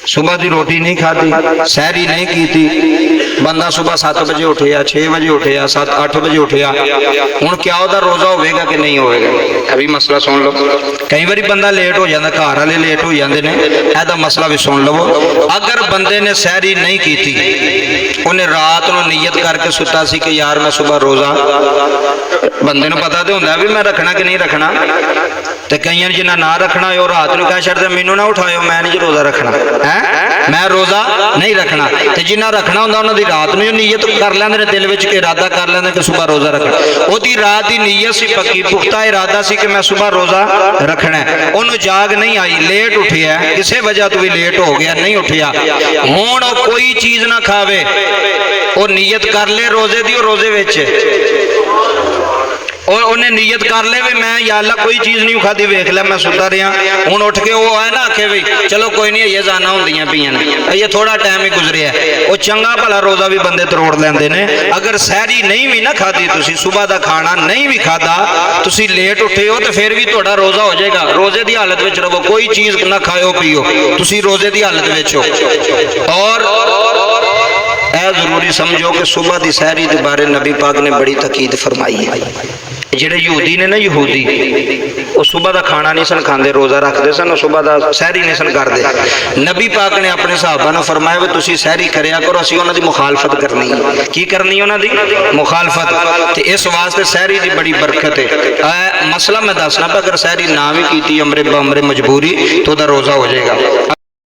सुबह की रोटी नहीं खाती, सहरी नहीं की थी, बंदा सुबह 7 बजे उठिया, 6 बजे उठिया, 7-8 बजे उठिया, हुण क्या उहदा रोजा होगा कि नहीं होगा? अभी मसला सुन लो। कई बार बंदा लेट हो जाता, घर वाले लेट हो जाते हैं, यदा मसला भी सुन लवो। अगर बंदे ने सहरी नहीं की थी, उन्हें रात को नीयत करके सुता सी कि यार मैं सुबह रोजा, बंदे को पता तो होंगे भी मैं रखना कि नहीं रखना, तो कई जिन्हें ना रखना हो रात को कह छड़ते मैनू ना उठाओ, मैं नहीं रोजा रखना है, मैं रोजा नहीं रखना। तो जिन्हें रखना होंगे उन्होंने रात में नीयत कर लेंगे, दिल में इरादा कर लेंगे कि सुबह रोजा रखना, उसकी रात की नीयत सी पक्की, पुख्ता इरादा सी कि मैं सुबह रोजा रखना है, उन्होंने जाग नहीं आई, लेट उठिया, किसी वजह तो भी लेट हो गया, नहीं उठिया, हुण कोई चीज ना खावे, वो नीयत कर ले रोजे की, रोजे विच और उन्हें नीयत कर ले भी मैं या अल्लाह कोई चीज़ नहीं खाधी, वेख लिया मैं सुता रहा, हूँ उठ के वो है ना आखे भी चलो कोई नहीं, ये जाना होंदियां पियां ने, ये थोड़ा टाइम ही गुजरिया, वो चंगा भला रोज़ा भी बंदे तरोड़ लेंदे ने। अगर सहरी नहीं भी ना खाधी, तुसी सुबह का खाना नहीं भी खाधा, तुसी लेट उठे हो तो फिर भी थोड़ा रोज़ा हो जाएगा, रोज़े की हालत में रहो, कोई चीज़ ना खाओ पियो, तुसी रोज़े की हालत में हो। और यह जरूरी समझो कि सुबह की सहरी के बारे नबी पाक ने बड़ी तकीद फरमाई है। जेडे यहूदी ने ना, यहूदी वो सुबह का खाना नहीं सन खाते, रोज़ा रखते सन, सुबह का सहरी नहीं सन करते। नबी पाक ने अपने सहाबा ने फरमाया भी तुसी सहरी करया करो, असीं उन्हां दी मुखालफत करनी है। की करनी उन्हां दी मुखालफत, ते इस वास्ते सहरी की बड़ी बरकत है। मसला मैं दसना, अगर सहरी ना भी की अमरे बमरे मजबूरी तो रोज़ा हो जाएगा।